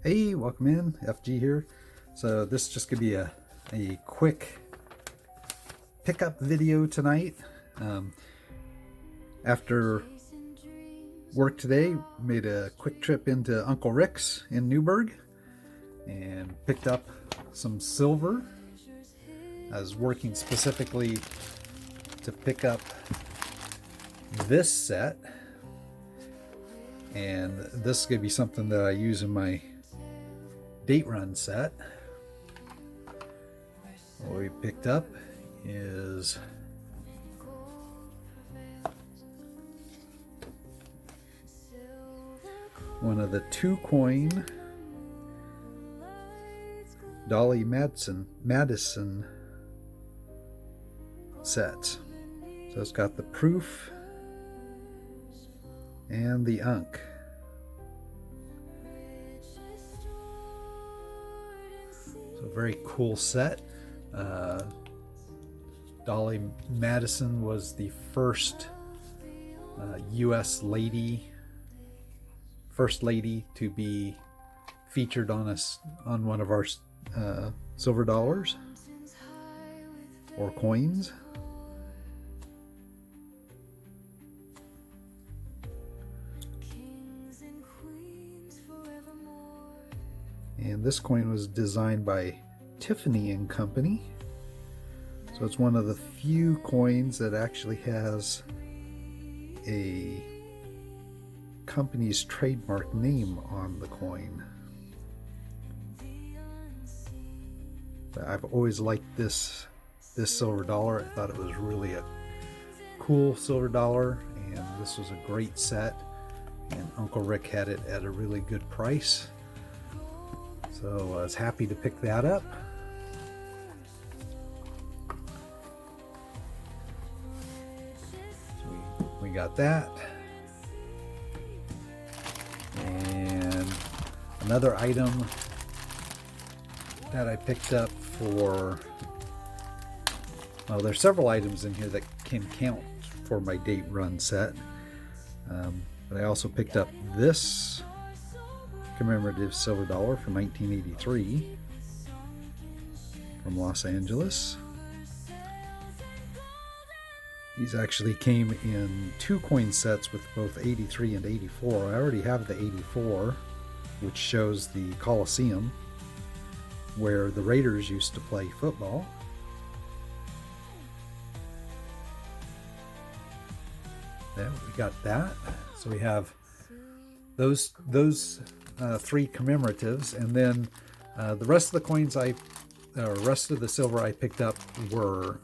Hey, welcome in. FG here. So this is just gonna be a quick pickup video tonight. After work today, made a quick trip into Uncle Rick's in Newburgh and picked up some silver. I was working specifically to pick up this set, and this is gonna be something that I use in my date run set. What we picked up is one of the 2-coin Dolly Madison sets. So it's got the proof and the unk. So very cool set. Dolly Madison was the first U.S. first lady to be featured on one of our silver dollars or coins. And this coin was designed by Tiffany and Company. So it's one of the few coins that actually has a company's trademark name on the coin. But I've always liked this silver dollar. I thought it was really a cool silver dollar, and this was a great set, and Uncle Rick had it at a really good price. So I was happy to pick that up. So we got that. And another item that I picked up for, well, there's several items in here that can count for my date run set. But I also picked up this commemorative silver dollar from 1983 from Los Angeles. These actually came in 2-coin sets with both 83 and 84. I already have the 84, which shows the Coliseum where the Raiders used to play football. Yeah, we got that. So we have those 3 commemoratives, and then the rest of the coins rest of the silver I picked up were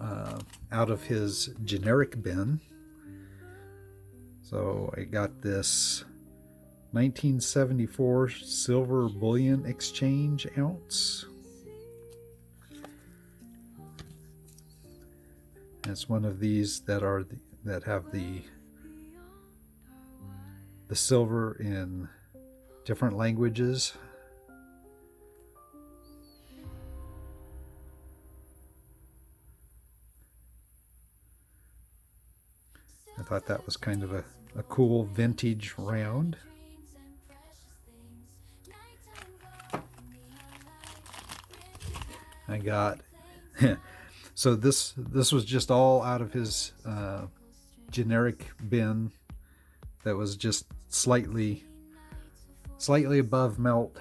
out of his generic bin. So I got this 1974 silver bullion exchange ounce. It's one of these that have the silver in different languages. I thought that was kind of a cool vintage round. I got so this was just all out of his generic bin that was just slightly above melt.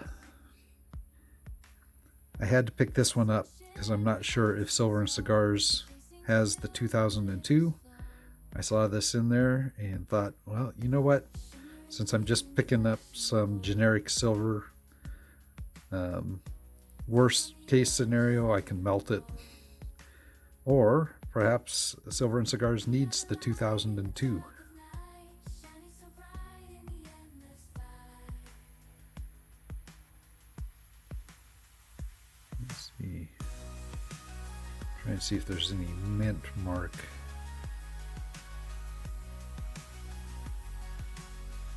I had to pick this one up because I'm not sure if Silver and Cigars has the 2002. I saw this in there and thought, well, you know what? Since I'm just picking up some generic silver, worst case scenario, I can melt it. Or perhaps Silver and Cigars needs the 2002. Let's see. Trying to see if there's any mint mark.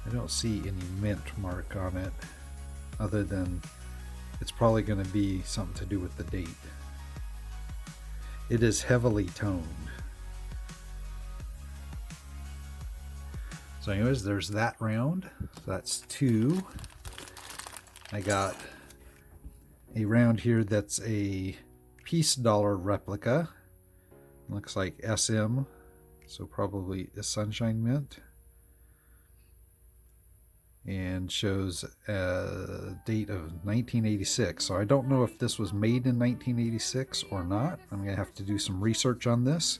I don't see any mint mark on it, other than it's probably going to be something to do with the date. It is heavily toned. So anyways, there's that round. So that's 2. I got a round here that's a piece dollar replica. Looks like SM, so probably a Sunshine Mint. And shows a date of 1986. So I don't know if this was made in 1986 or not. I'm going to have to do some research on this.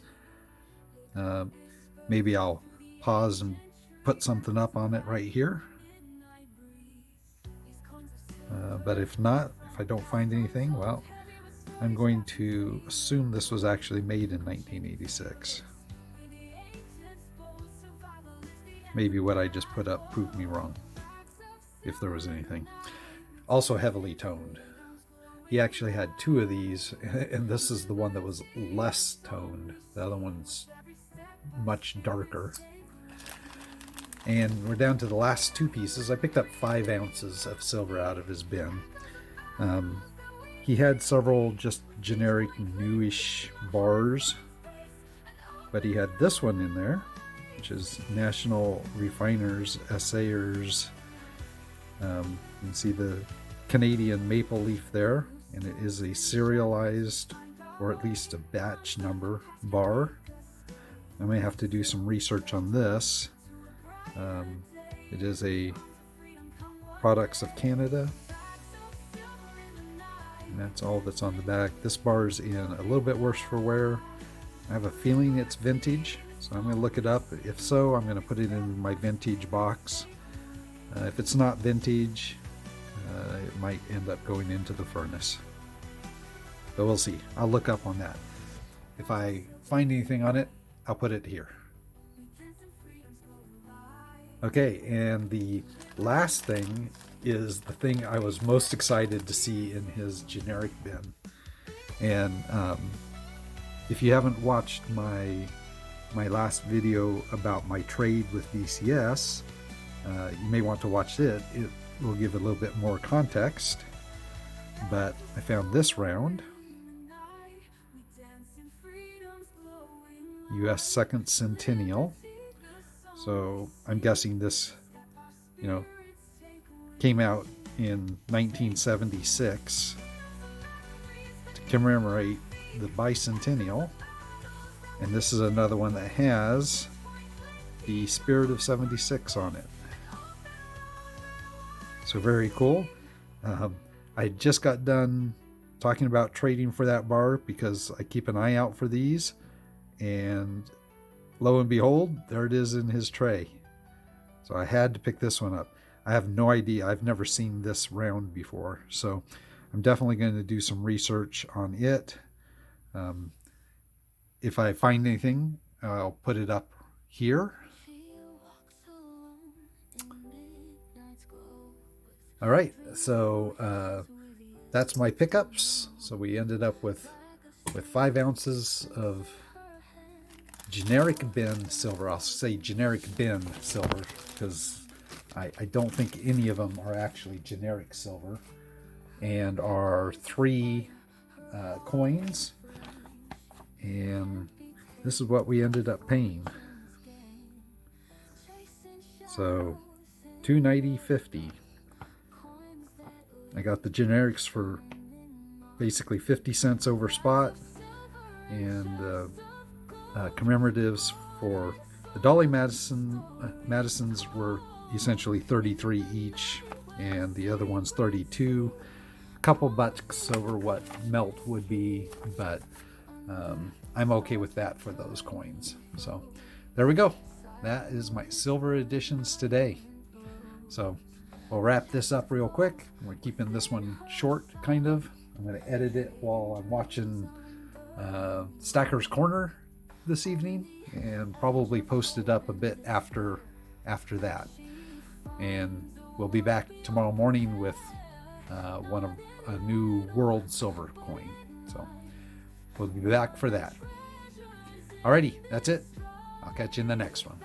Maybe I'll pause and put something up on it right here. But if not, if I don't find anything, well, I'm going to assume this was actually made in 1986. Maybe what I just put up proved me wrong, if there was anything. Also heavily toned. He actually had two of these, and this is the one that was less toned. The other one's much darker. And we're down to the last two pieces. I picked up 5 ounces of silver out of his bin. He had several just generic newish bars, but he had this one in there, which is National Refiners Assayers. You can see the Canadian maple leaf there, and it is a serialized, or at least a batch number bar. I may have to do some research on this. It is a Products of Canada, and that's all that's on the back. This bar is in a little bit worse for wear. I have a feeling it's vintage, so I'm going to look it up. If so, I'm going to put it in my vintage box. If it's not vintage, it might end up going into the furnace. But we'll see. I'll look up on that. If I find anything on it, I'll put it here. Okay, and the last thing is the thing I was most excited to see in his generic bin. And if you haven't watched my last video about my trade with DCS, you may want to watch it. It will give a little bit more context. But I found this round, US Second Centennial. So I'm guessing this, came out in 1976 to commemorate the bicentennial. And this is another one that has the Spirit of 76 on it. So very cool. I just got done talking about trading for that bar because I keep an eye out for these, and lo and behold, there it is in his tray. So I had to pick this one up. I have no idea. I've never seen this round before. So I'm definitely going to do some research on it. If I find anything, I'll put it up here. All right, so that's my pickups. So we ended up with 5 ounces of generic bin silver. I'll say generic bin silver because I don't think any of them are actually generic silver. And our 3 coins. And this is what we ended up paying. So $2.90.50. I got the generics for basically 50 cents over spot, and commemoratives for the Dolly Madisons were essentially 33 each, and the other one's 32. A couple bucks over what melt would be, but I'm okay with that for those coins. So there we go. That is my silver editions today. So we'll wrap this up real quick. We're keeping this one short, kind of. I'm going to edit it while I'm watching Stacker's Corner this evening, and probably post it up a bit after that. And we'll be back tomorrow morning with a new world silver coin. So we'll be back for that. Alrighty, that's it. I'll catch you in the next one.